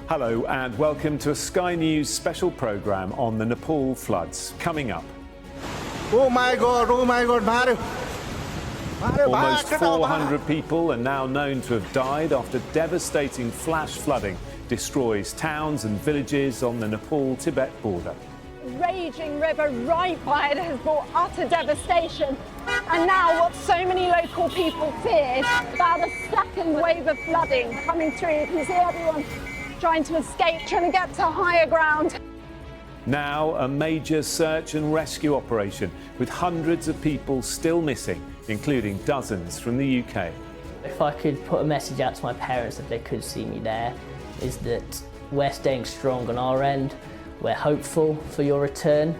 Hello and welcome to a Sky News special programme on the Nepal floods. Coming up. Oh my God, Mario. Almost 400 people are now known to have died after devastating flash flooding destroys towns and villages on the Nepal-Tibet border. Raging river right by it has brought utter devastation. And now what so many local people feared about a second wave of flooding coming through. You can see everyone trying to escape, trying to get to higher ground. Now a major search and rescue operation with hundreds of people still missing, including dozens from the UK. If I could put a message out to my parents if they could see me there, is that we're staying strong on our end. We're hopeful for your return.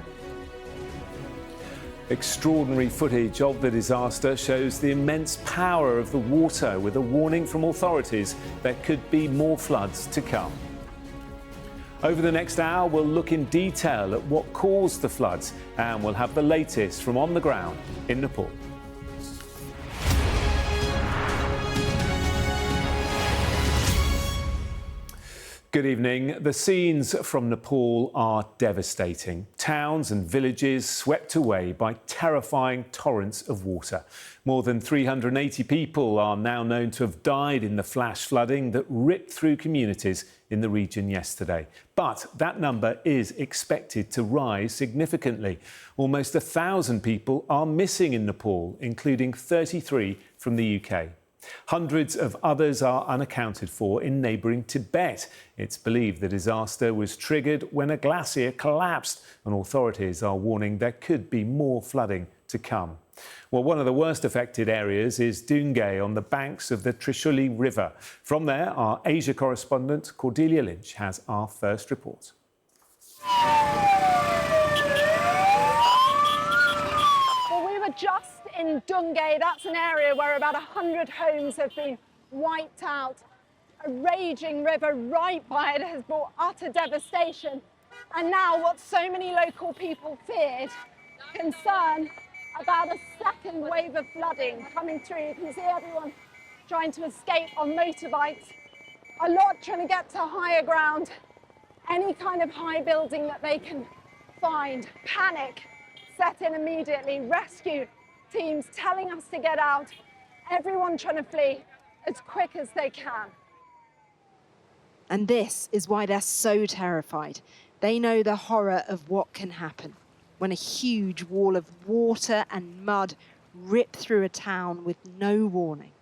Extraordinary footage of the disaster shows the immense power of the water, with a warning from authorities there could be more floods to come. Over the next hour, we'll look in detail at what caused the floods, and we'll have the latest from on the ground in Nepal. Good evening. The scenes from Nepal are devastating. Towns and villages swept away by terrifying torrents of water. More than 380 people are now known to have died in the flash flooding that ripped through communities in the region yesterday. But that number is expected to rise significantly. Almost 1,000 people are missing in Nepal, including 33 from the UK. Hundreds of others are unaccounted for in neighbouring Tibet. It's believed the disaster was triggered when a glacier collapsed, and authorities are warning there could be more flooding to come. Well, one of the worst affected areas is Dungay on the banks of the Trishuli River. From there, our Asia correspondent Cordelia Lynch has our first report. Well, we were just in Dungay. That's an area where about 100 homes have been wiped out. A raging river right by it has brought utter devastation. And now what so many local people feared, concern about a second wave of flooding coming through. You can see everyone trying to escape on motorbikes, a lot trying to get to higher ground, any kind of high building that they can find. Panic set in immediately, rescue teams telling us to get out, everyone trying to flee as quick as they can. And this is why they're so terrified. They know the horror of what can happen when a huge wall of water and mud rip through a town with no warning.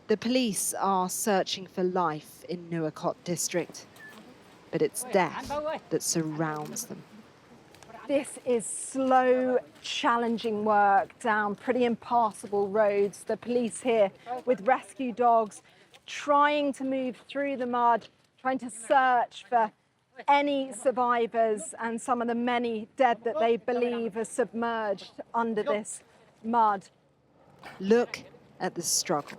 The police are searching for life in Nuwakot district, but it's death that surrounds them. This is slow, challenging work down pretty impassable roads. The police here with rescue dogs trying to move through the mud, trying to search for any survivors and some of the many dead that they believe are submerged under this mud. Look at the struggle.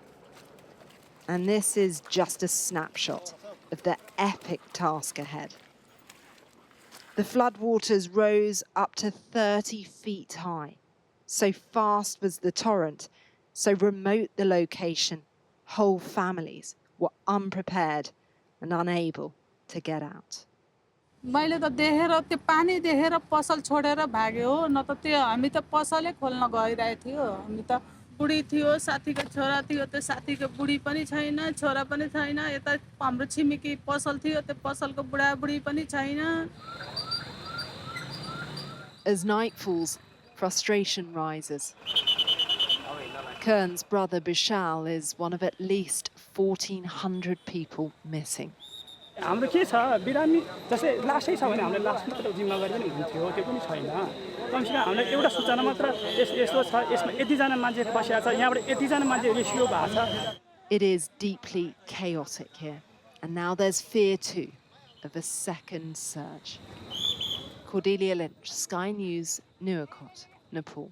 And this is just a snapshot of the epic task ahead. The floodwaters rose up to 30 feet high. So fast was the torrent, so remote the location, whole families were unprepared and unable to get out. मैले त देखेर त्यो पानी देखेर पसल छोडेर भाग्यो हो न त त्यो हामी त पसलै खोल्न गइरहेको थियो हामी त बुढी थियो साथीको छोरा थियो त्यो साथीको बुढी पनि छैन छोरा पनि छैन यता हाम्रो छिमेकी पसल थियो त्यो पसलको बुढाबुढी पनि छैन. As night falls, frustration rises. Kern's brother Bishal is one of at least 1,400 people missing. हाम्रो के छ बिरामी जस्तै लासै छ भने हामीले लास मात्र जिम्मेवारी पनि हुन्थ्यो त्यो पनि छैन कमसेकम हामीले एउटा सूचना मात्र यस्तो छ यसमा यति जना मान्छे फसिया छ यहाँबाट यति जना मान्छे रेस्क्यु भएको छ. It is deeply chaotic here, and now there's fear too of a second surge. Cordelia Lynch, Sky News, Nuwakot, Nepal.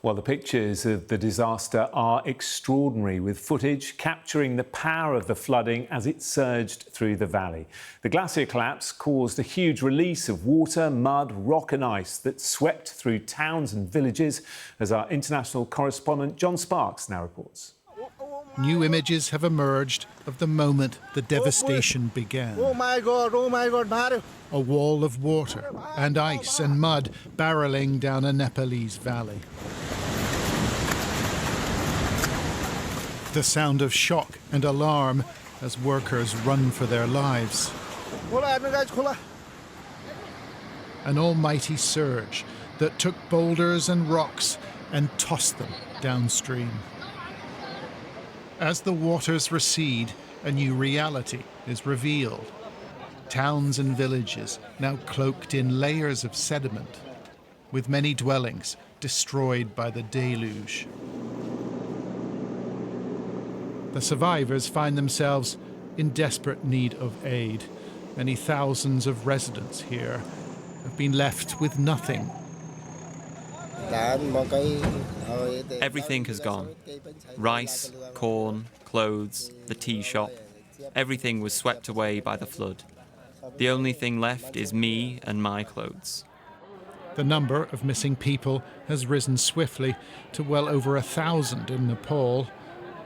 Well, the pictures of the disaster are extraordinary, with footage capturing the power of the flooding as it surged through the valley. The glacier collapse caused a huge release of water, mud, rock and ice that swept through towns and villages, as our international correspondent John Sparks now reports. new images have emerged of the moment the devastation began. Oh my God, Mario. A wall of water and ice and mud barreling down a Nepalese valley. The sound of shock and alarm as workers run for their lives. An almighty surge that took boulders and rocks and tossed them downstream. As the waters recede, a new reality is revealed. Towns and villages now cloaked in layers of sediment, with many dwellings destroyed by the deluge. The survivors find themselves in desperate need of aid. Many thousands of residents here have been left with nothing. Everything has gone. Rice, corn, clothes, the tea shop. Everything was swept away by the flood. The only thing left is me and my clothes. The number of missing people has risen swiftly to well over 1,000 in Nepal,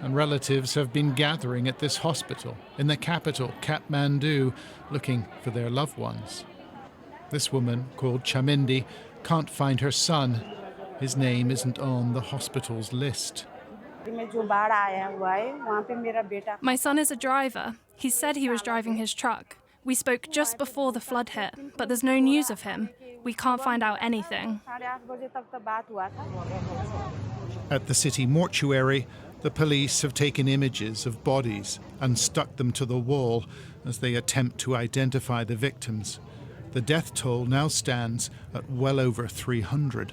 and relatives have been gathering at this hospital in the capital, Kathmandu, looking for their loved ones. This woman, called Chamindi, can't find her son. His name isn't on the hospital's list. My son is a driver. He said he was driving his truck. We spoke just before the flood hit, but there's no news of him. We can't find out anything. At the city mortuary, the police have taken images of bodies and stuck them to the wall as they attempt to identify the victims. The death toll now stands at well over 300.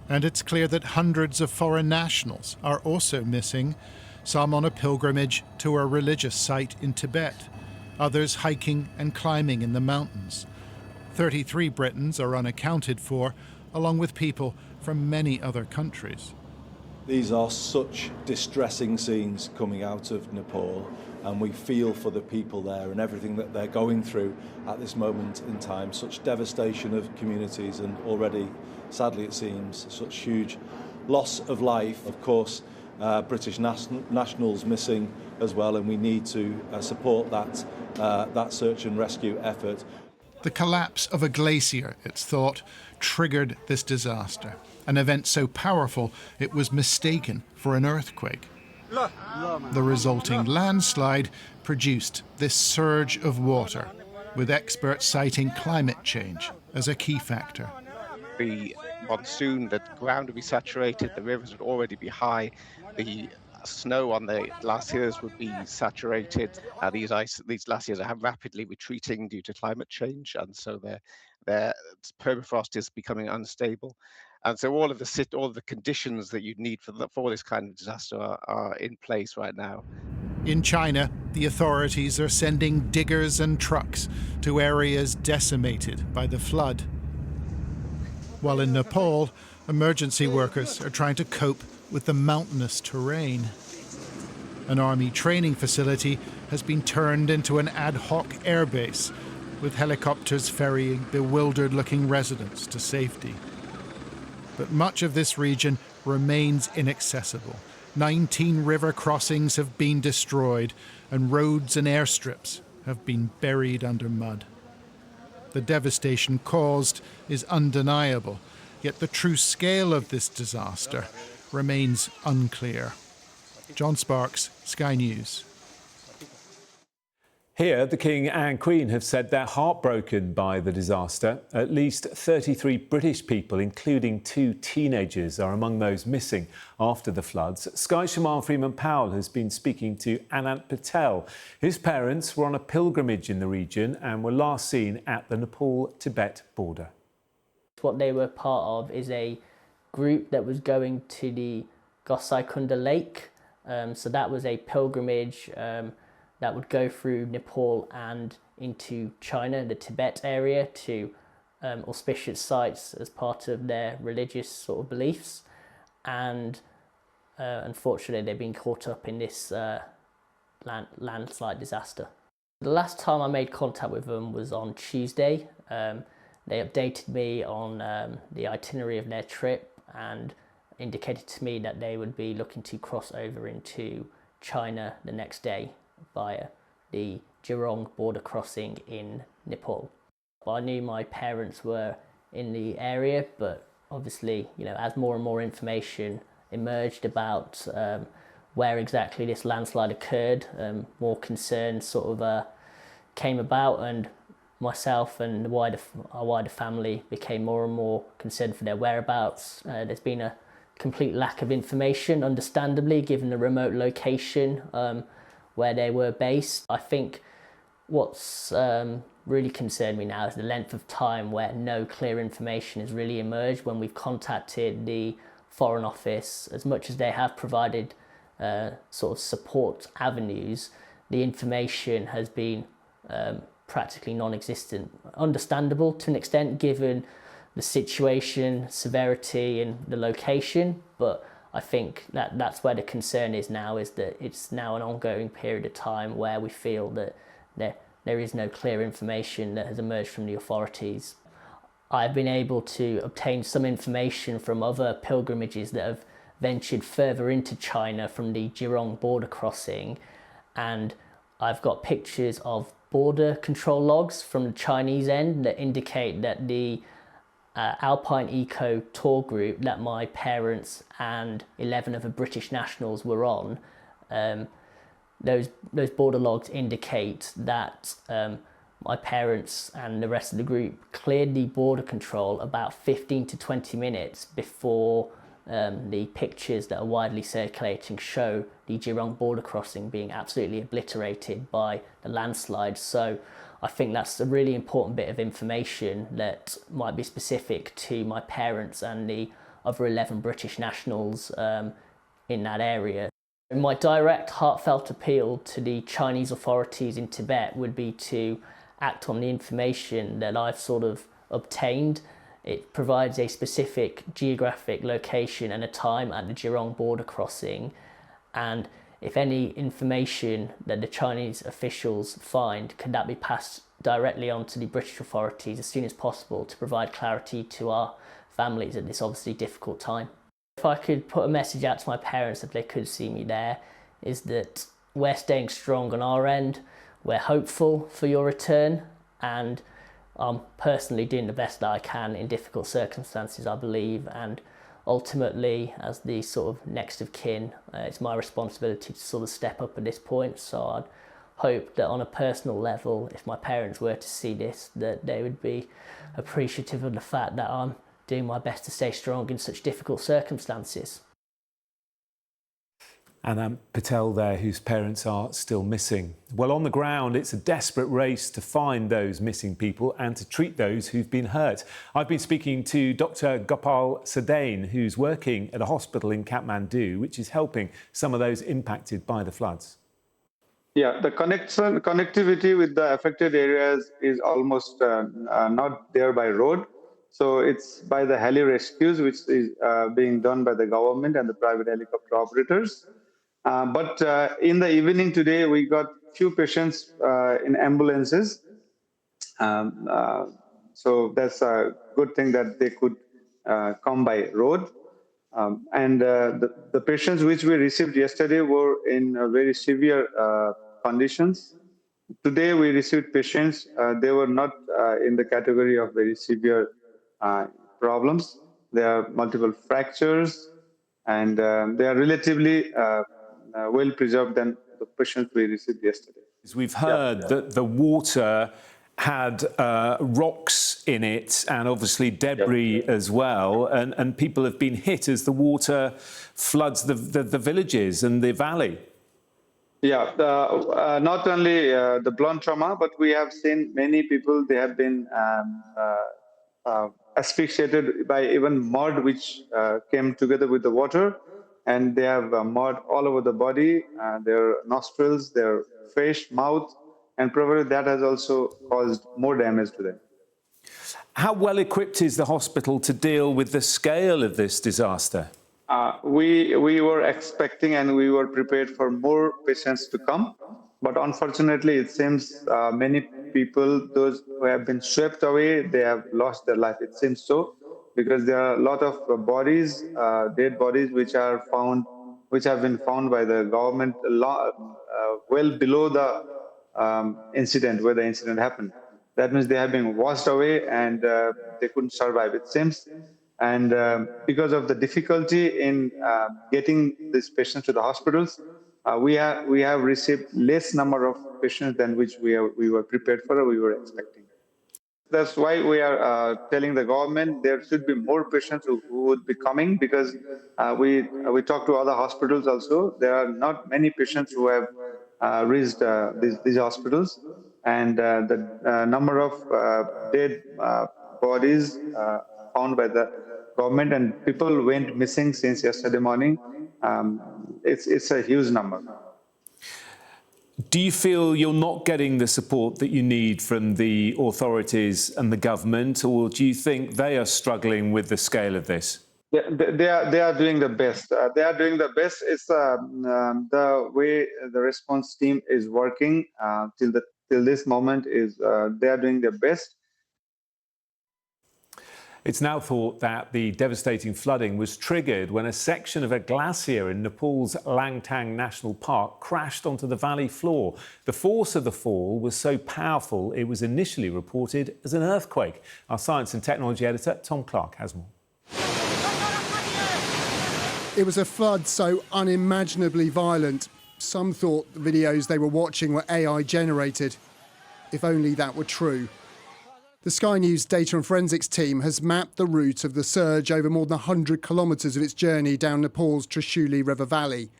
And it's clear that hundreds of foreign nationals are also missing, some on a pilgrimage to a religious site in Tibet, others hiking and climbing in the mountains. 33 Britons are unaccounted for, along with people from many other countries. These are such distressing scenes coming out of Nepal, and we feel for the people there and everything that they're going through at this moment in time. Such devastation of communities, and already, sadly it seems, such huge loss of life. Of course, British nationals missing as well, and we need to support that search and rescue effort. The collapse of a glacier, it's thought, triggered this disaster, an event so powerful it was mistaken for an earthquake. The resulting landslide produced this surge of water, with experts citing climate change as a key factor. The monsoon, the ground would be saturated, the rivers would already be high, the snow on the glaciers would be saturated. These glaciers are rapidly retreating due to climate change, and so their permafrost is becoming unstable. And so all of the conditions that you'd need for this kind of disaster are in place right now. In China, the authorities are sending diggers and trucks to areas decimated by the flood. While in Nepal, emergency workers are trying to cope with the mountainous terrain. An army training facility has been turned into an ad hoc airbase, with helicopters ferrying bewildered-looking residents to safety. But much of this region remains inaccessible. 19 river crossings have been destroyed, and roads and airstrips have been buried under mud. The devastation caused is undeniable, yet the true scale of this disaster remains unclear. John Sparks, Sky News. Here, the King and Queen have said they're heartbroken by the disaster. At least 33 British people, including 2 teenagers, are among those missing after the floods. Sky's Shaman Freeman-Powell has been speaking to Anant Patel. His parents were on a pilgrimage in the region and were last seen at the Nepal-Tibet border. What they were part of is a group that was going to the Gosaikunda Lake. So that was a pilgrimage that would go through Nepal and into China, the Tibet area, to auspicious sites as part of their religious sort of beliefs. And unfortunately, they've been caught up in this landslide disaster. The last time I made contact with them was on Tuesday. They updated me on the itinerary of their trip, and indicated to me that they would be looking to cross over into China the next day via the Jurong border crossing in Nepal. I knew my parents were in the area, but obviously, as more and more information emerged about where exactly this landslide occurred, more concerns sort of came about, and myself and our wider family became more and more concerned for their whereabouts. There's been a complete lack of information, understandably, given the remote location where they were based. I think what's really concerned me now is the length of time where no clear information has really emerged. When we've contacted the Foreign Office, as much as they have provided sort of support avenues, the information has been practically non-existent. Understandable to an extent given the situation, severity and the location, but I think that's where the concern is now, is that it's now an ongoing period of time where we feel that there is no clear information that has emerged from the authorities. I've been able to obtain some information from other pilgrimages that have ventured further into China from the Jurong border crossing, and I've got pictures of border control logs from the Chinese end that indicate that the Alpine Eco tour group that my parents and 11 other British nationals were on, those border logs indicate that my parents and the rest of the group cleared the border control about 15 to 20 minutes before the pictures that are widely circulating show the Jurong border crossing being absolutely obliterated by the landslide. So I think that's a really important bit of information that might be specific to my parents and the other 11 British nationals in that area. My direct heartfelt appeal to the Chinese authorities in Tibet would be to act on the information that I've sort of obtained. It provides a specific geographic location and a time at the Jurong border crossing, and if any information that the Chinese officials find, could that be passed directly on to the British authorities as soon as possible to provide clarity to our families at this obviously difficult time. If I could put a message out to my parents if they could see me there, is that we're staying strong on our end, we're hopeful for your return, and I'm personally doing the best that I can in difficult circumstances, I believe, and ultimately, as the sort of next of kin, it's my responsibility to sort of step up at this point. So I'd hope that on a personal level, if my parents were to see this, that they would be appreciative of the fact that I'm doing my best to stay strong in such difficult circumstances. And Patel there, whose parents are still missing. Well, on the ground, it's a desperate race to find those missing people and to treat those who've been hurt. I've been speaking to Dr. Gopal Sadain, who's working at a hospital in Kathmandu, which is helping some of those impacted by the floods. Yeah, the connectivity with the affected areas is almost not there by road. So it's by the heli rescues, which is being done by the government and the private helicopter operators. But in the evening today, we got few patients in ambulances. So that's a good thing that they could come by road. And the patients which we received yesterday were in very severe conditions. Today we received patients, they were not in the category of very severe problems. There are multiple fractures, and they are relatively well preserved than the patients we received yesterday. We've heard that the water had rocks in it and obviously debris as well, and people have been hit as the water floods the villages and the valley. Yeah, not only the blunt trauma, but we have seen many people, they have been asphyxiated by even mud which came together with the water, and they have mud all over the body, their nostrils, their face, mouth, and probably that has also caused more damage to them. How well equipped is the hospital to deal with the scale of this disaster? We were expecting and we were prepared for more patients to come, but unfortunately it seems many people, those who have been swept away, they have lost their life, it seems so, because there are a lot of bodies, dead bodies, which have been found by the government well below the incident, where the incident happened. That means they have been washed away and they couldn't survive, it seems. And because of the difficulty in getting these patients to the hospitals, we have received less number of patients than which we were prepared for or we were expecting. That's why we are telling the government there should be more patients who would be coming, because we talk to other hospitals also. There are not many patients who have reached these hospitals, and the number of dead bodies found by the government and people went missing since yesterday morning. It's a huge number. Do you feel you're not getting the support that you need from the authorities and the government, or do you think they are struggling with the scale of this? Yeah, they are doing the best. They are doing the best. It's the way the response team is working till this moment is they are doing their best. It's now thought that the devastating flooding was triggered when a section of a glacier in Nepal's Langtang National Park crashed onto the valley floor. The force of the fall was so powerful it was initially reported as an earthquake. Our science and technology editor, Tom Clark, has more. It was a flood so unimaginably violent, some thought the videos they were watching were AI generated. If only that were true. The Sky News data and forensics team has mapped the route of the surge over more than 100 kilometres of its journey down Nepal's Trishuli River Valley.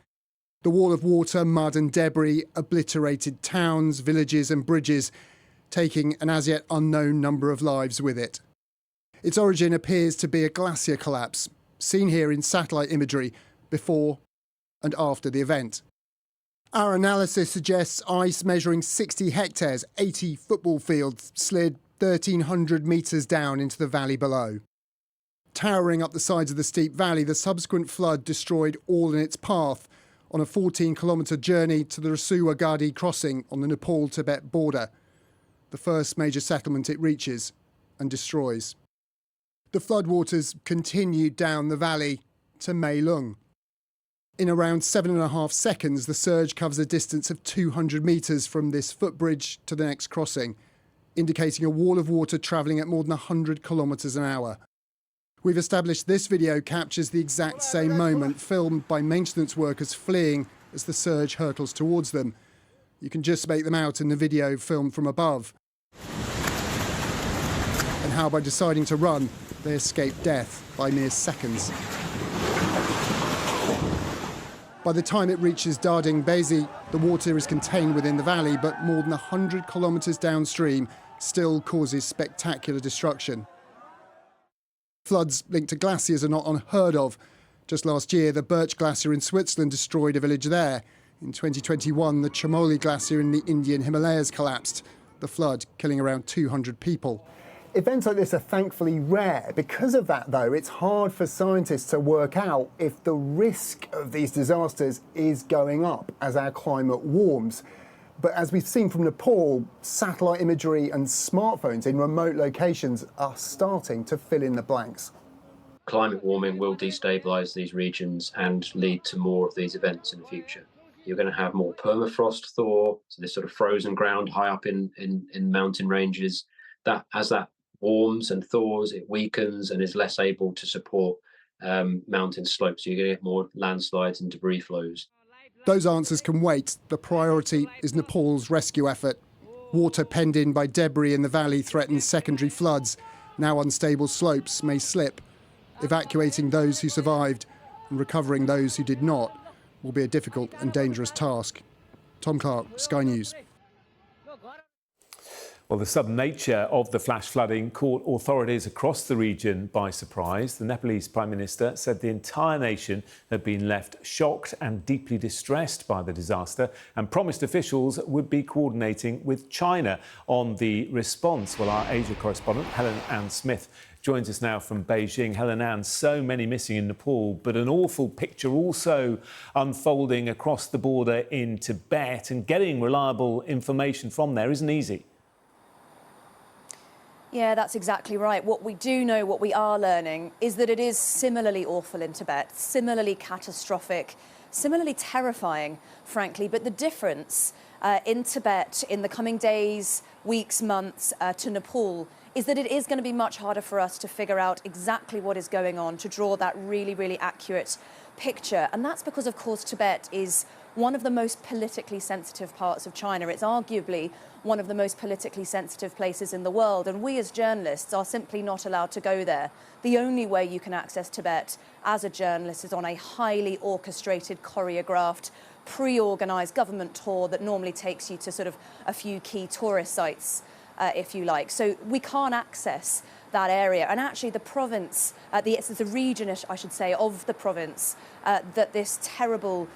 The wall of water, mud and debris obliterated towns, villages and bridges, taking an as yet unknown number of lives with it. Its origin appears to be a glacier collapse, seen here in satellite imagery before and after the event. Our analysis suggests ice measuring 60 hectares, 80 football fields, slid 1,300 metres down into the valley below. Towering up the sides of the steep valley, the subsequent flood destroyed all in its path on a 14-kilometre journey to the Rasuwa Gadi crossing on the Nepal-Tibet border, the first major settlement it reaches and destroys. The floodwaters continued down the valley to Meilung. In around 7.5 seconds, the surge covers a distance of 200 metres from this footbridge to the next crossing, indicating a wall of water travelling at more than 100 kilometres an hour. We've established this video captures the exact same moment, filmed by maintenance workers fleeing as the surge hurtles towards them. You can just make them out in the video filmed from above. And how by deciding to run, they escape death by mere seconds. By the time it reaches Darding Bezi, the water is contained within the valley, but more than 100 kilometres downstream still causes spectacular destruction. Floods linked to glaciers are not unheard of. Just last year, the Birch Glacier in Switzerland destroyed a village there. In 2021, the Chamoli Glacier in the Indian Himalayas collapsed, the flood killing around 200 people. Events like this are thankfully rare. Because of that, though, it's hard for scientists to work out if the risk of these disasters is going up as our climate warms. But as we've seen from Nepal, satellite imagery and smartphones in remote locations are starting to fill in the blanks. Climate warming will destabilise these regions and lead to more of these events in the future. You're going to have more permafrost thaw, so this sort of frozen ground high up in mountain ranges. That as that warms and thaws, it weakens and is less able to support mountain slopes. So you're going to get more landslides and debris flows. Those answers can wait. The priority is Nepal's rescue effort. Water penned in by debris in the valley threatens secondary floods. Now unstable slopes may slip. Evacuating those who survived and recovering those who did not will be a difficult and dangerous task. Tom Clark, Sky News. Well, the sudden nature of the flash flooding caught authorities across the region by surprise. The Nepalese Prime Minister said the entire nation had been left shocked and deeply distressed by the disaster and promised officials would be coordinating with China on the response. Well, our Asia correspondent, Helen Ann Smith, joins us now from Beijing. Helen Ann, so many missing in Nepal, but an awful picture also unfolding across the border in Tibet, and getting reliable information from there isn't easy. Yeah, that's exactly right. What we do know, what we are learning, is that it is similarly awful in Tibet, similarly catastrophic, similarly terrifying, frankly. But the difference in Tibet in the coming days, weeks, months to Nepal is that it is going to be much harder for us to figure out exactly what is going on, to draw that really, really accurate picture. And that's because, of course, Tibet is one of the most politically sensitive parts of China. It's arguably one of the most politically sensitive places in the world, and we as journalists are simply not allowed to go there. The only way you can access Tibet as a journalist is on a highly orchestrated, choreographed, pre-organised government tour that normally takes you to sort of a few key tourist sites, if you like. So we can't access that area. And actually the province, the region, I should say, of the province that this terrible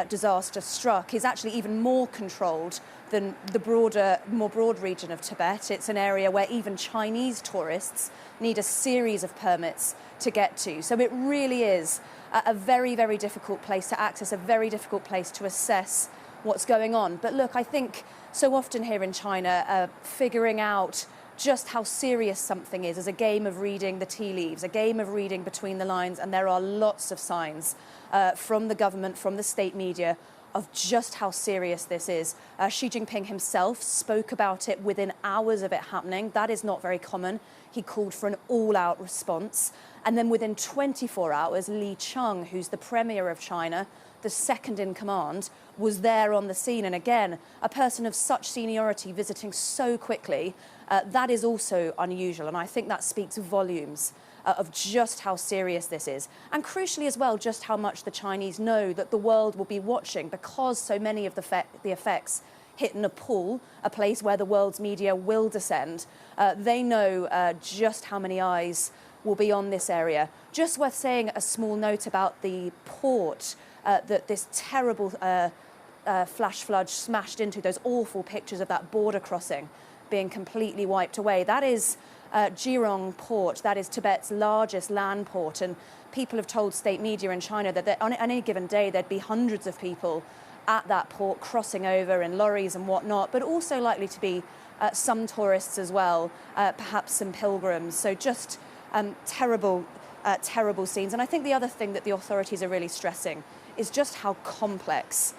disaster struck is actually even more controlled than the more broad region of Tibet. It's an area where even Chinese tourists need a series of permits to get to. So it really is a very, very difficult place to access, a very difficult place to assess what's going on. But look, I think so often here in China, figuring out just how serious something is a game of reading the tea leaves, a game of reading between the lines, and there are lots of signs from the government, from the state media, of just how serious this is. Xi Jinping himself spoke about it within hours of it happening. That is not very common. He called for an all-out response. And then within 24 hours, Li Cheng, who's the premier of China, the second in command, was there on the scene. And again, a person of such seniority visiting so quickly, that is also unusual. And I think that speaks volumes of just how serious this is. And crucially as well, just how much the Chinese know that the world will be watching, because so many of the effects hit Nepal, a place where the world's media will descend. They know just how many eyes will be on this area. Just worth saying a small note about the port that this terrible flash flood smashed into, those awful pictures of that border crossing being completely wiped away. That is Jirong port, that is Tibet's largest land port, and people have told state media in China that on any given day there'd be hundreds of people at that port crossing over in lorries and whatnot, but also likely to be some tourists as well, perhaps some pilgrims. So just terrible, terrible scenes. And I think the other thing that the authorities are really stressing is just how complex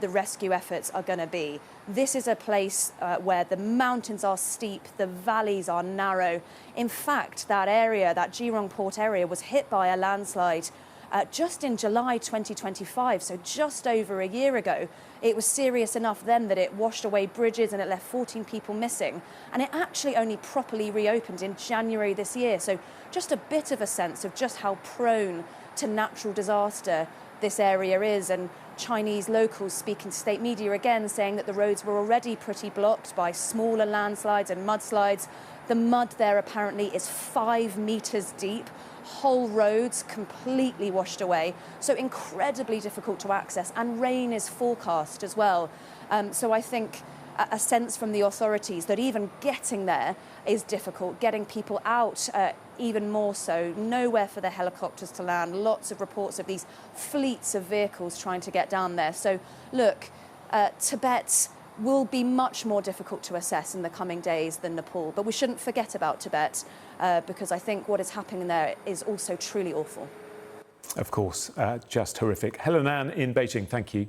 the rescue efforts are going to be. This is a place where the mountains are steep, the valleys are narrow. In fact, that area, that Jirong port area, was hit by a landslide just in July 2025, so just over a year ago. It was serious enough then that it washed away bridges and it left 14 people missing. And it actually only properly reopened in January this year. So just a bit of a sense of just how prone to natural disaster this area is. And Chinese locals speaking to state media again saying that the roads were already pretty blocked by smaller landslides and mudslides. The mud there apparently is 5 meters deep. Whole roads completely washed away, so incredibly difficult to access, and rain is forecast as well. So I think a sense from the authorities that even getting there is difficult, getting people out even more so, nowhere for the helicopters to land, lots of reports of these fleets of vehicles trying to get down there. So look, Tibet will be much more difficult to assess in the coming days than Nepal, but we shouldn't forget about Tibet because I think what is happening there is also truly awful. Of course, just horrific. Helen Ann in Beijing, thank you.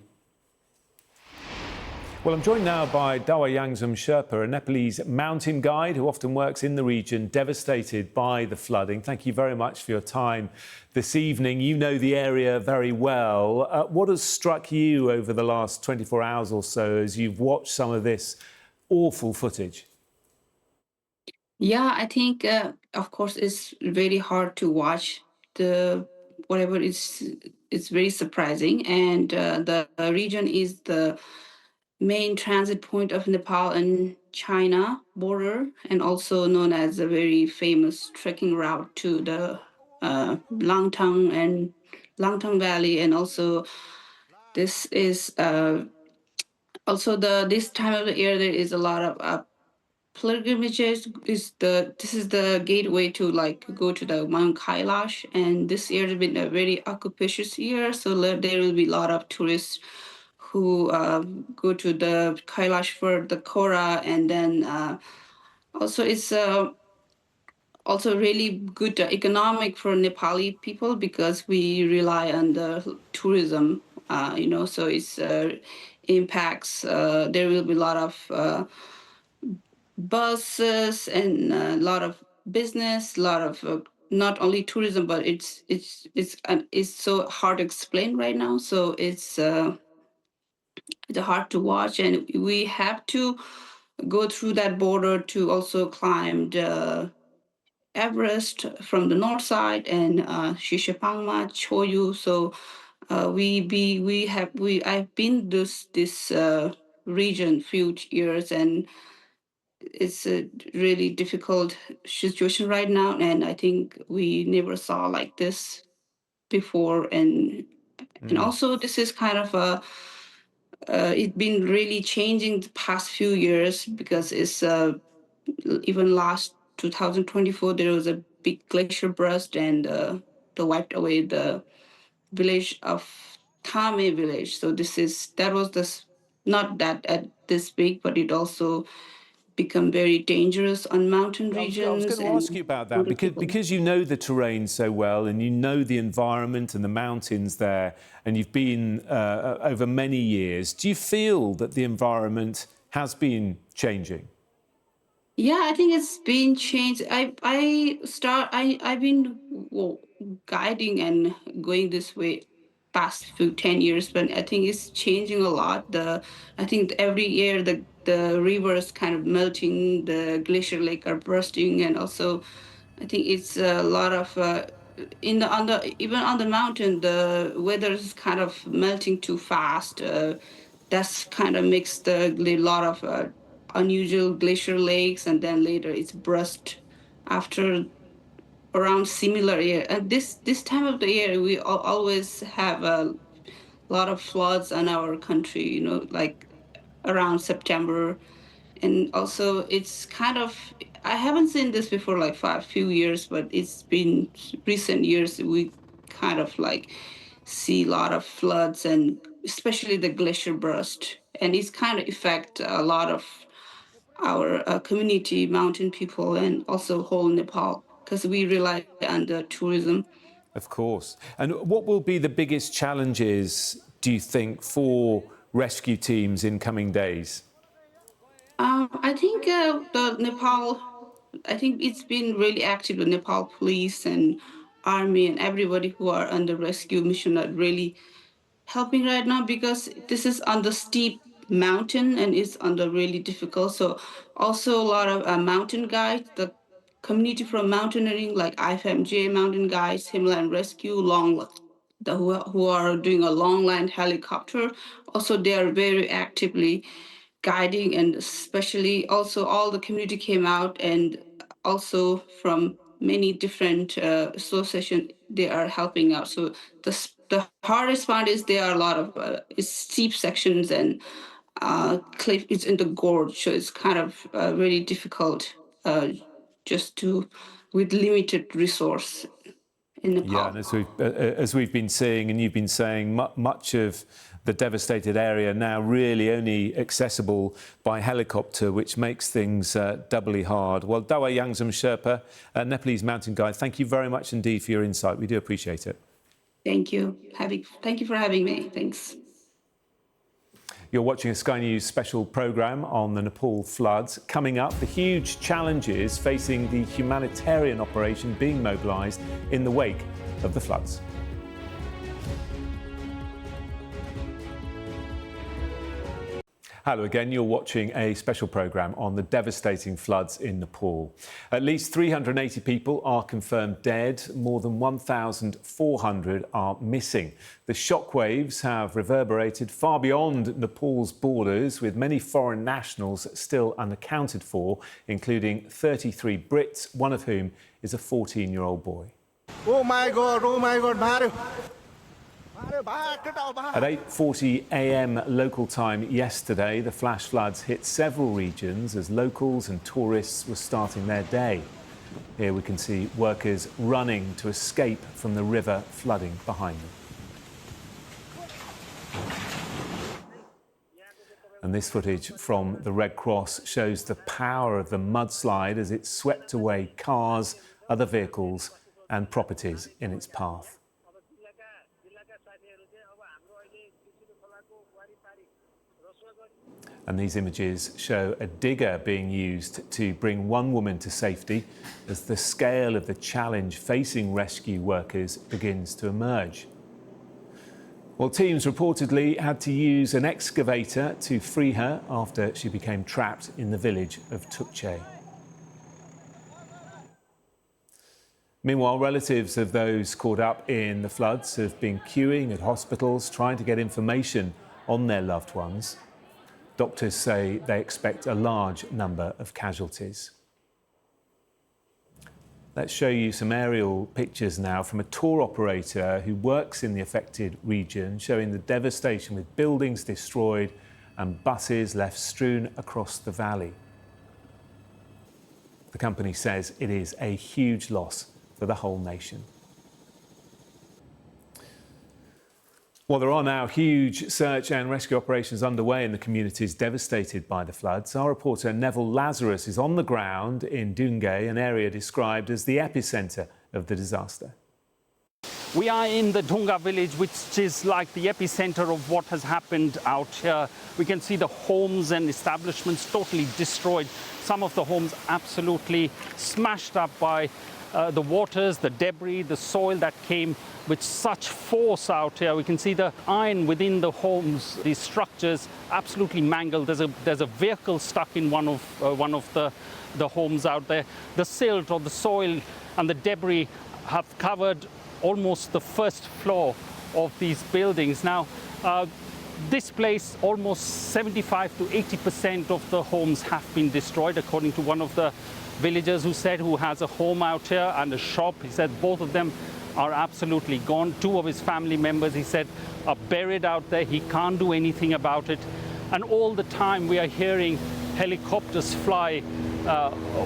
Well, I'm joined now by Dawa Yangzum Sherpa, a Nepalese mountain guide who often works in the region devastated by the flooding. Thank you very much for your time this evening. You know the area very well. What has struck you over the last 24 hours or so as you've watched some of this awful footage? Yeah, I think, of course, it's very hard to watch whatever it's very surprising. And the region is the main transit point of Nepal and China border, and also known as a very famous trekking route to the Langtang Valley. And also this is also this time of the year there is a lot of pilgrimages. This is the gateway to go to the Mount Kailash, and this year has been a very auspicious year, so there will be a lot of tourists who go to the Kailash for the Kora, and then also it's also really good economic for Nepali people because we rely on the tourism, so it's impacts. There will be a lot of buses and a lot of business, a lot of not only tourism, but it's so hard to explain right now. So it's hard to watch, and we have to go through that border to also climb the Everest from the north side and Shishapangma, Choyu. So I've been this region few years, and it's a really difficult situation right now. And I think we never saw like this before. And also this is kind of it's been really changing the past few years because it's even last 2024 there was a big glacier burst and that wiped away the village of Tame village. So that was this not that at this big, but it also become very dangerous on mountain regions. I was going to ask you about that because you know the terrain so well and you know the environment and the mountains there, and you've been over many years. Do you feel that the environment has been changing? Yeah, I think it's been changed. I've been guiding and going this way past 10 years, but I think it's changing a lot. I think every year the rivers kind of melting, the glacier lake are bursting, and also I think it's a lot of even on the mountain the weather is kind of melting too fast. That's kind of makes the lot of unusual glacier lakes, and then later it's burst after around similar year. And this time of the year, we always have a lot of floods in our country. Like around September, and also it's kind of I haven't seen this before like few years, but it's been recent years we kind of like see a lot of floods and especially the glacier burst, and it's kind of affect a lot of our community, mountain people, and also whole Nepal because we rely on the tourism. Of course. And what will be the biggest challenges, do you think, for rescue teams in coming days? I think the Nepal, I think it's been really active. The Nepal police and army and everybody who are on the rescue mission are really helping right now because this is on the steep mountain and it's on the really difficult. So also a lot of mountain guides, the community from mountaineering like IFMJ mountain guides, Himalayan rescue, who are doing a long land helicopter. Also, they are very actively guiding, and especially also all the community came out, and also from many different associations they are helping out. So the hardest part is there are a lot of steep sections and cliff. It's in the gorge, so it's kind of really difficult just to with limited resource in Nepal. Yeah, and as we've been seeing, and you've been saying, much of the devastated area now really only accessible by helicopter, which makes things doubly hard. Well, Dawa Yangzum Sherpa, Nepalese mountain guide, thank you very much indeed for your insight. We do appreciate it. Thank you. Thank you for having me. Thanks. You're watching a Sky News special programme on the Nepal floods. Coming up, the huge challenges facing the humanitarian operation being mobilised in the wake of the floods. Hello again, you're watching a special programme on the devastating floods in Nepal. At least 380 people are confirmed dead, more than 1,400 are missing. The shockwaves have reverberated far beyond Nepal's borders, with many foreign nationals still unaccounted for, including 33 Brits, one of whom is a 14-year-old boy. Oh my God, Mario. At 8:40 a.m. local time yesterday, the flash floods hit several regions as locals and tourists were starting their day. Here we can see workers running to escape from the river flooding behind them. And this footage from the Red Cross shows the power of the mudslide as it swept away cars other vehicles and properties in its path. And these images show a digger being used to bring one woman to safety as the scale of the challenge facing rescue workers begins to emerge. Well, teams reportedly had to use an excavator to free her after she became trapped in the village of Tukche. Meanwhile, relatives of those caught up in the floods have been queuing at hospitals trying to get information on their loved ones. Doctors say they expect a large number of casualties. Let's show you some aerial pictures now from a tour operator who works in the affected region, showing the devastation with buildings destroyed and buses left strewn across the valley. The company says it is a huge loss for the whole nation. Well, there are now huge search and rescue operations underway in the communities devastated by the floods. Our reporter Neville Lazarus is on the ground in Dungay, an area described as the epicentre of the disaster. We are in the Dunga village, which is like the epicenter of what has happened out here. We can see the homes and establishments totally destroyed. Some of the homes absolutely smashed up by the waters, the debris, the soil that came with such force out here. We can see the iron within the homes, these structures absolutely mangled. There's a vehicle stuck in one of the homes out there. The silt or the soil and the debris have covered almost the first floor of these buildings. Now, this place, almost 75 to 80% of the homes have been destroyed, according to one of the villagers who has a home out here and a shop. He said both of them are absolutely gone. Two of his family members, he said, are buried out there. He can't do anything about it. And all the time we are hearing helicopters fly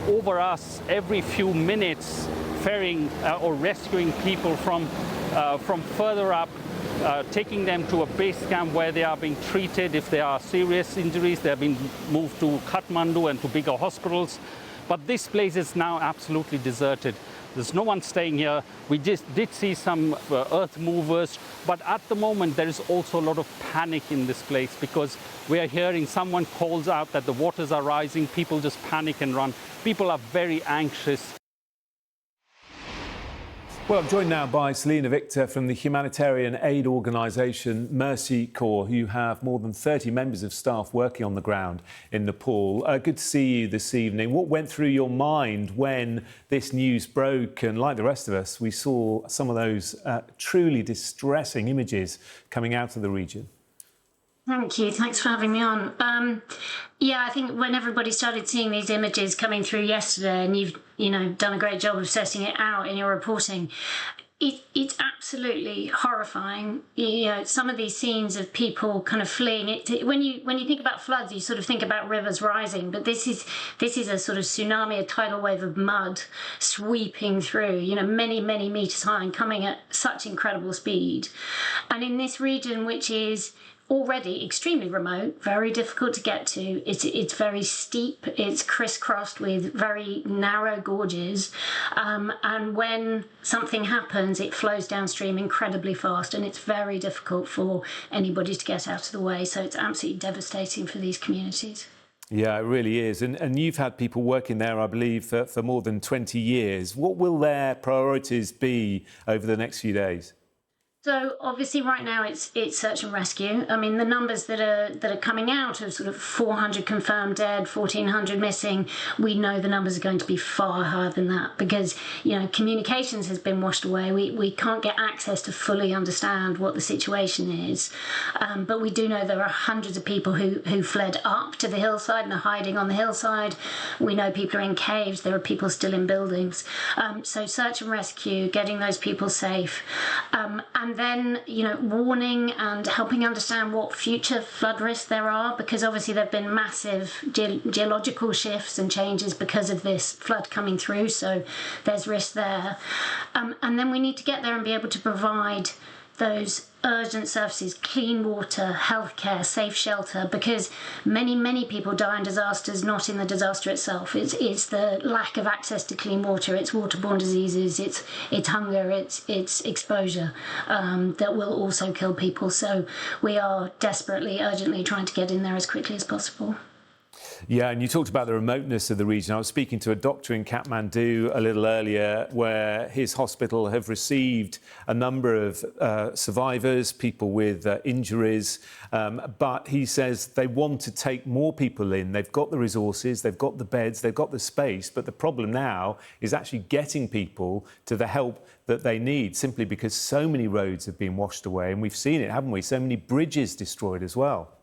over us every few minutes, ferrying or rescuing people from further up, taking them to a base camp where they are being treated. If there are serious injuries, they have been moved to Kathmandu and to bigger hospitals. But this place is now absolutely deserted. There's no one staying here. We just did see some earth movers, but at the moment there is also a lot of panic in this place because we are hearing someone calls out that the waters are rising. People just panic and run. People are very anxious. Well, I'm joined now by Selina Victor from the humanitarian aid organisation Mercy Corps, who have more than 30 members of staff working on the ground in Nepal. Good to see you this evening. What went through your mind when this news broke? And like the rest of us, we saw some of those truly distressing images coming out of the region. Thank you. Thanks for having me on. Yeah, I think when everybody started seeing these images coming through yesterday, and you've done a great job of setting it out in your reporting, it's absolutely horrifying. Some of these scenes of people kind of fleeing. When you think about floods, you sort of think about rivers rising, but this is a sort of tsunami, a tidal wave of mud sweeping through. Many meters high and coming at such incredible speed, and in this region, which is already extremely remote, very difficult to get to. It's very steep. It's crisscrossed with very narrow gorges, and when something happens, it flows downstream incredibly fast, and it's very difficult for anybody to get out of the way. So it's absolutely devastating for these communities. Yeah, it really is. And you've had people working there, I believe, for more than 20 years. What will their priorities be over the next few days? So obviously right now it's search and rescue. I mean, the numbers that are coming out of sort of 400 confirmed dead, 1,400 missing, we know the numbers are going to be far higher than that because, communications has been washed away. We can't get access to fully understand what the situation is. But we do know there are hundreds of people who fled up to the hillside and are hiding on the hillside. We know people are in caves. There are people still in buildings. So search and rescue, getting those people safe. And then, warning and helping understand what future flood risks there are, because obviously there have been massive geological shifts and changes because of this flood coming through, so there's risk there. And then we need to get there and be able to provide those urgent services, clean water, healthcare, safe shelter, because many people die in disasters, not in the disaster itself. It's the lack of access to clean water, it's waterborne diseases, it's hunger, it's exposure that will also kill people. So we are desperately, urgently trying to get in there as quickly as possible. Yeah, and you talked about the remoteness of the region. I was speaking to a doctor in Kathmandu a little earlier where his hospital have received a number of survivors, people with injuries, but he says they want to take more people in. They've got the resources, they've got the beds, they've got the space, but the problem now is actually getting people to the help that they need, simply because so many roads have been washed away, and we've seen it, haven't we? So many bridges destroyed as well.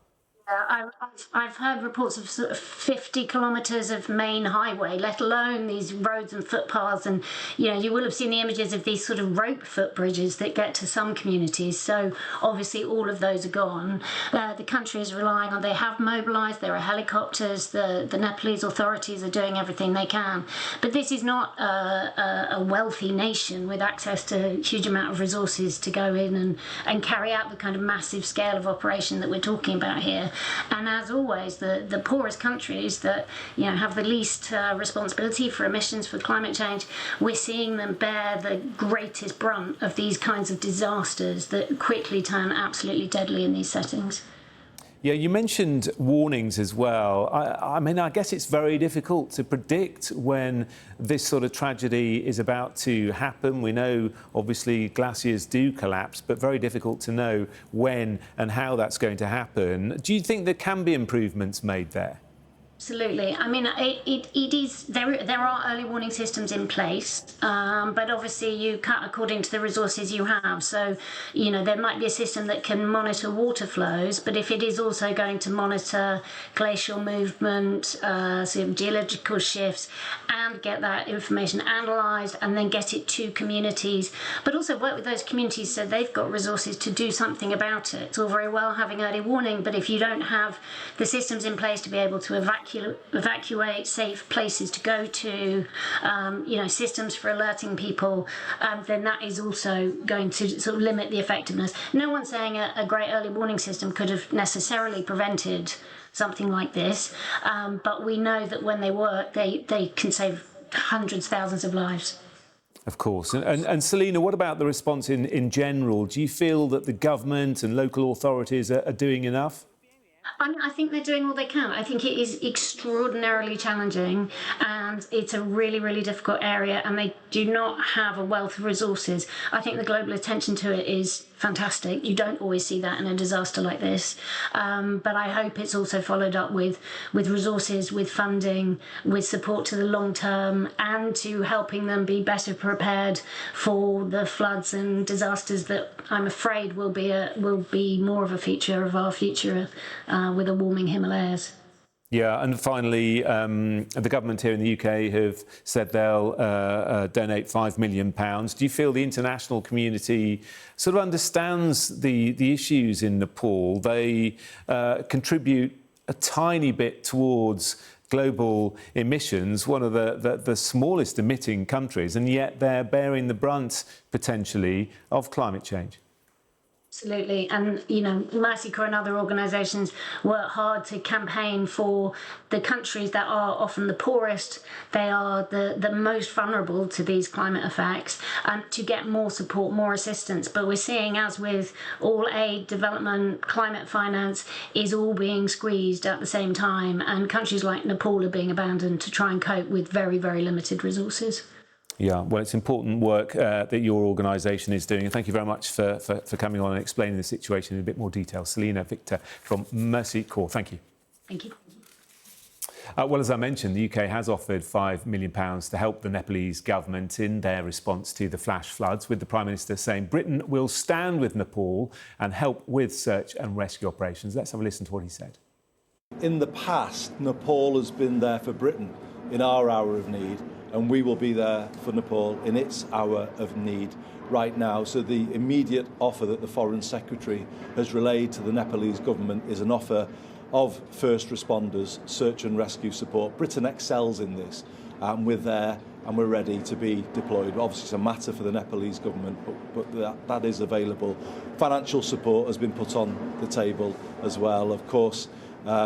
I've heard reports of sort of 50 kilometres of main highway, let alone these roads and footpaths. And, you know, you will have seen the images of these sort of rope footbridges that get to some communities. So obviously all of those are gone. The country is relying on, they have mobilised, there are helicopters, the Nepalese authorities are doing everything they can. But this is not a wealthy nation with access to a huge amount of resources to go in and carry out the kind of massive scale of operation that we're talking about here. And as always, the poorest countries that, you know, have the least responsibility for emissions, for climate change, we're seeing them bear the greatest brunt of these kinds of disasters that quickly turn absolutely deadly in these settings. Yeah, you mentioned warnings as well. I mean, I guess it's very difficult to predict when this sort of tragedy is about to happen. We know, obviously, glaciers do collapse, but very difficult to know when and how that's going to happen. Do you think there can be improvements made there? Absolutely. I mean, it is there are early warning systems in place, but obviously you cut according to the resources you have. So, you know, there might be a system that can monitor water flows, but if it is also going to monitor glacial movement, sort of geological shifts, and get that information analysed and then get it to communities, but also work with those communities so they've got resources to do something about it. It's all very well having early warning, but if you don't have the systems in place to be able to evacuate, safe places to go to, you know, systems for alerting people, then that is also going to sort of limit the effectiveness. No one's saying a great early warning system could have necessarily prevented something like this, but we know that when they work, they can save hundreds, thousands of lives. Of course. And Selina, what about the response in general? Do you feel that the government and local authorities are doing enough? I think they're doing all they can. I think it is extraordinarily challenging and it's a really, really difficult area and they do not have a wealth of resources. I think the global attention to it is fantastic. You don't always see that in a disaster like this. But I hope it's also followed up with resources, with funding, with support to the long term and to helping them be better prepared for the floods and disasters that I'm afraid will be more of a feature of our future with a warming Himalayas. Yeah, and finally, the government here in the UK have said they'll donate £5 million. Do you feel the international community sort of understands the issues in Nepal? They contribute a tiny bit towards global emissions, one of the smallest emitting countries, and yet they're bearing the brunt, potentially, of climate change. Absolutely. And, you know, Mercy Corps and other organisations work hard to campaign for the countries that are often the poorest. They are the most vulnerable to these climate effects to get more support, more assistance. But we're seeing, as with all aid, development, climate finance, is all being squeezed at the same time. And countries like Nepal are being abandoned to try and cope with very, very limited resources. Yeah, well, it's important work that your organisation is doing. And thank you very much for coming on and explaining the situation in a bit more detail. Selina Victor from Mercy Corps, thank you. Thank you. Well, as I mentioned, the UK has offered £5 million to help the Nepalese government in their response to the flash floods, with the Prime Minister saying Britain will stand with Nepal and help with search and rescue operations. Let's have a listen to what he said. In the past, Nepal has been there for Britain in our hour of need, and we will be there for Nepal in its hour of need right now. So the immediate offer that the Foreign Secretary has relayed to the Nepalese government is an offer of first responders, search and rescue support. Britain excels in this, and we're there and we're ready to be deployed. Obviously, it's a matter for the Nepalese government, but that is available. Financial support has been put on the table as well. Of course,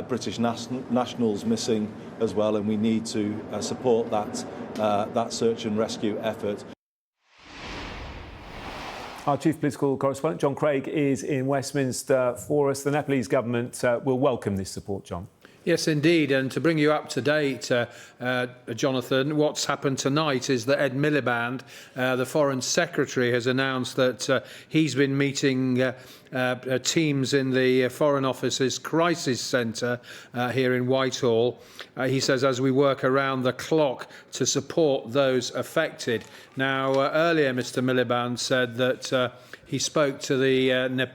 British nationals missing as well, and we need to support that search and rescue effort. Our chief political correspondent, John Craig, is in Westminster for us. The Nepalese government will welcome this support, John. Yes, indeed. And to bring you up to date, Jonathan, what's happened tonight is that Ed Miliband, the Foreign Secretary, has announced that he's been meeting teams in the Foreign Office's Crisis Centre here in Whitehall. He says, as we work around the clock to support those affected. Now, earlier, Mr. Miliband said that he spoke to the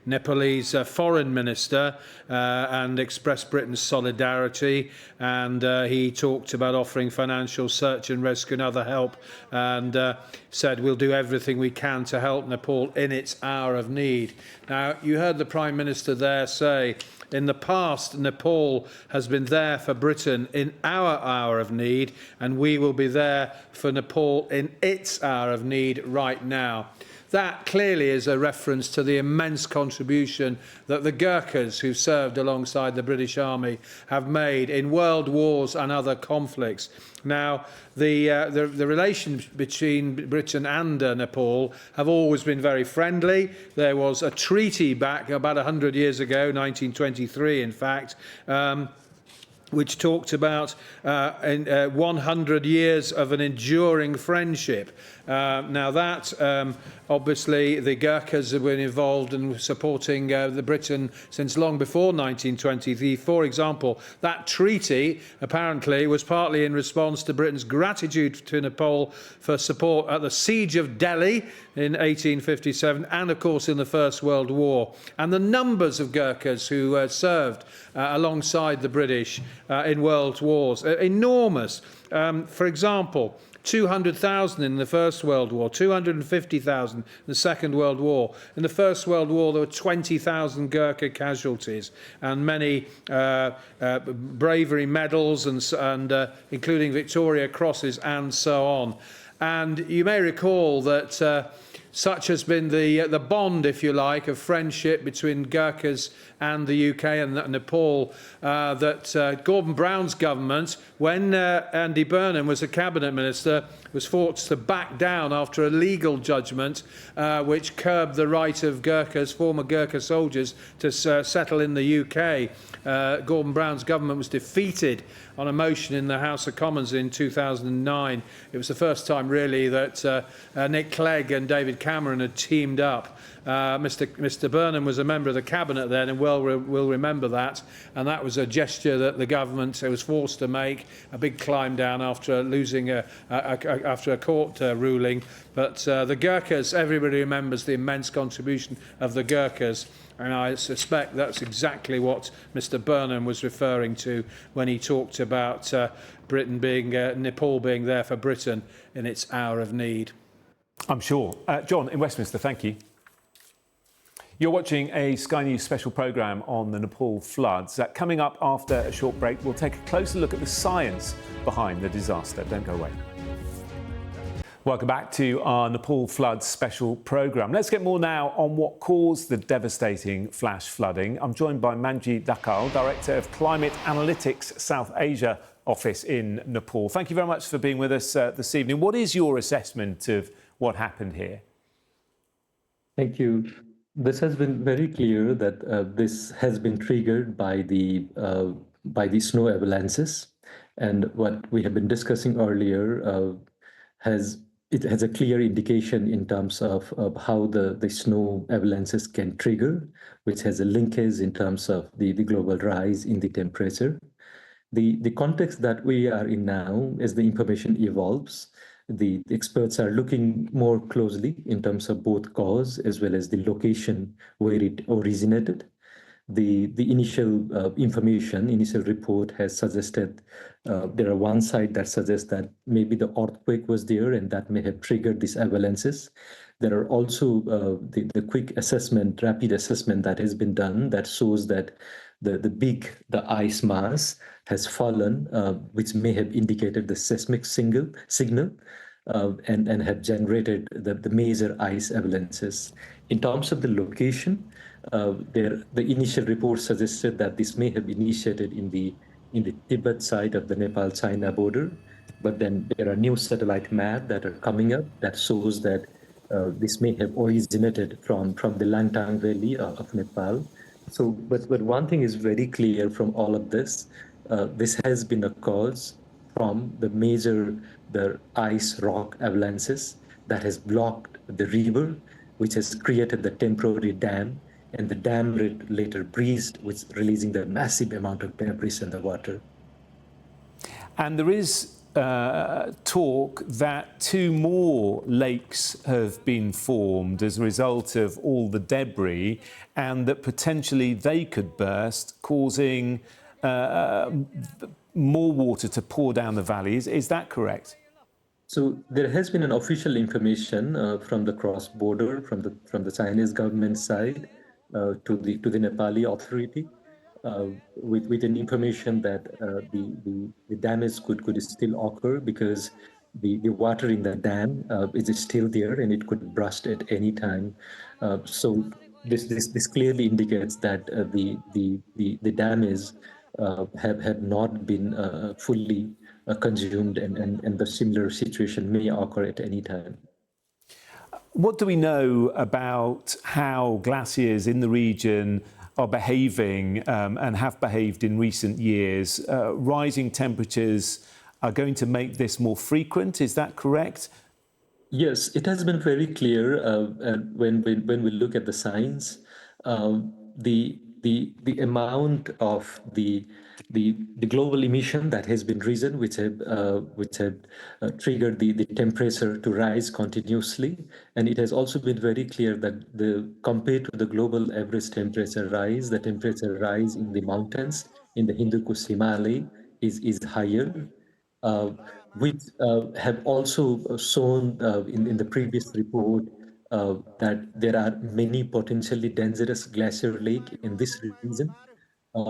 Nepalese foreign minister and expressed Britain's solidarity, and he talked about offering financial search and rescue and other help, and said we'll do everything we can to help Nepal in its hour of need. Now, you heard the Prime Minister there say, in the past, Nepal has been there for Britain in our hour of need, and we will be there for Nepal in its hour of need right now. That clearly is a reference to the immense contribution that the Gurkhas, who served alongside the British Army, have made in world wars and other conflicts. Now, the relations between Britain and Nepal have always been very friendly. There was a treaty back about 100 years ago, 1923, in fact, which talked about 100 years of an enduring friendship. Now that, obviously, the Gurkhas have been involved in supporting the Britain since long before 1923. For example, that treaty apparently was partly in response to Britain's gratitude to Nepal for support at the Siege of Delhi in 1857 and, of course, in the First World War. And the numbers of Gurkhas who served alongside the British in world wars are enormous. For example, 200,000 in the First World War, 250,000 in the Second World War. In the First World War, there were 20,000 Gurkha casualties and many bravery medals, and including Victoria Crosses and so on. And you may recall that such has been the bond, if you like, of friendship between Gurkhas and the UK and Nepal, that Gordon Brown's government, when Andy Burnham was a cabinet minister, was forced to back down after a legal judgment which curbed the right of Gurkhas, former Gurkha soldiers, to settle in the UK. Gordon Brown's government was defeated on a motion in the House of Commons in 2009. It was the first time, really, that Nick Clegg and David Cameron had teamed up. Mr. Burnham was a member of the cabinet then, and will remember that. And that was a gesture that the government was forced to make, a big climb down after losing after a court ruling. But the Gurkhas, everybody remembers the immense contribution of the Gurkhas. And I suspect that's exactly what Mr. Burnham was referring to when he talked about Nepal being there for Britain in its hour of need. I'm sure. John, in Westminster, thank you. You're watching a Sky News special programme on the Nepal floods. Coming up after a short break, we'll take a closer look at the science behind the disaster. Don't go away. Welcome back to our Nepal floods special programme. Let's get more now on what caused the devastating flash flooding. I'm joined by Manjeet Dakal, Director of Climate Analytics South Asia Office in Nepal. Thank you very much for being with us this evening. What is your assessment of what happened here? Thank you. This has been very clear that this has been triggered by the snow avalanches, and what we have been discussing earlier has a clear indication in terms of how the snow avalanches can trigger, which has a linkage in terms of the global rise in the temperature. The context that we are in now, as the information evolves, the experts are looking more closely in terms of both cause as well as the location where it originated. The initial initial report has suggested there are one side that suggests that maybe the earthquake was there and that may have triggered these avalanches. There are also the quick assessment, rapid assessment that has been done that shows that the ice mass has fallen, which may have indicated the seismic signal and have generated the major ice avalanches. In terms of the location, the initial report suggested that this may have initiated in the Tibet side of the Nepal-China border, but then there are new satellite maps that are coming up that shows that this may have originated from the Langtang Valley of Nepal. So, but one thing is very clear from all of this. This has been a cause from the ice rock avalanches that has blocked the river, which has created the temporary dam, and the dam later breached, which releasing the massive amount of debris in the water. And there is talk that 2 more lakes have been formed as a result of all the debris, and that potentially they could burst, causing more water to pour down the valleys. Is that correct? So there has been an official information from the cross-border, from the Chinese government side to the Nepali authority, with an information that the damage could still occur because the water in the dam is still there and it could burst at any time. So this clearly indicates that the damage have not been fully consumed, and the similar situation may occur at any time. What do we know about how glaciers in the region are behaving and have behaved in recent years? Rising temperatures are going to make this more frequent, is that correct? Yes, it has been very clear when we look at the science. The amount of the global emission that has been risen, which have triggered the temperature to rise continuously, and it has also been very clear that compared to the global average temperature rise, the temperature rise in the mountains in the Hindu Kush Himalaya is higher, which have also shown in the previous report that there are many potentially dangerous glacier lakes in this region.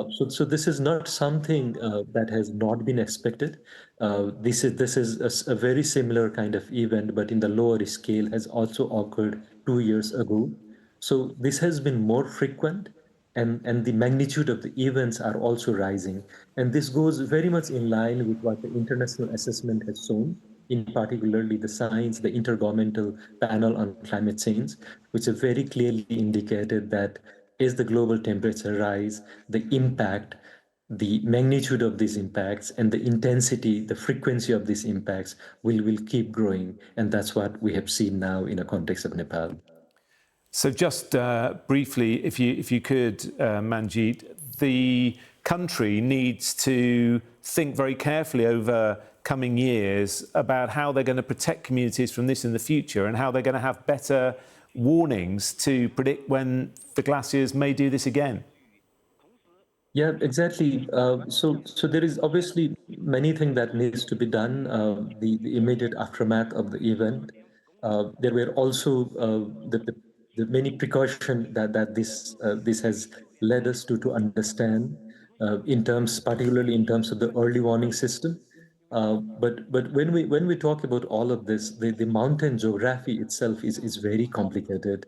So this is not something that has not been expected. This is a very similar kind of event, but in the lower scale has also occurred 2 years ago. So this has been more frequent, and the magnitude of the events are also rising. And this goes very much in line with what the international assessment has shown, in particularly the science, the Intergovernmental Panel on Climate Change, which have very clearly indicated that as the global temperature rise, the impact, the magnitude of these impacts and the intensity, the frequency of these impacts will keep growing. And that's what we have seen now in the context of Nepal. So just briefly, if you could, Manjeet, the country needs to think very carefully over coming years about how they're going to protect communities from this in the future, and how they're going to have better warnings to predict when the glaciers may do this again. Yeah, exactly. So there is obviously many things that needs to be done. The immediate aftermath of the event. There were also the many precautions that this has led us to understand, particularly in terms of the early warning system. But when we talk about all of this, the mountain geography itself is very complicated,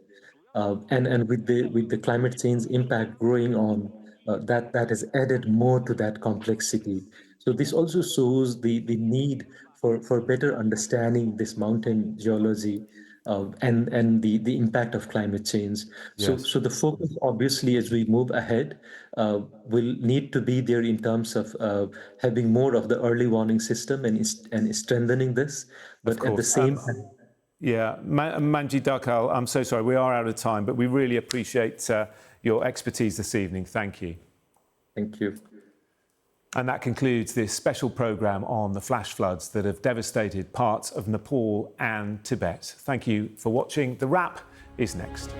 and with the climate change impact growing on, that has added more to that complexity. So this also shows the need for better understanding this mountain geology and the impact of climate change. Yes. So the focus, obviously, as we move ahead, will need to be there in terms of having more of the early warning system and strengthening this. But at the same time, yeah, Manjeet Darkal, I'm so sorry, we are out of time, but we really appreciate your expertise this evening. Thank you. Thank you. And that concludes this special programme on the flash floods that have devastated parts of Nepal and Tibet. Thank you for watching. The Wrap is next.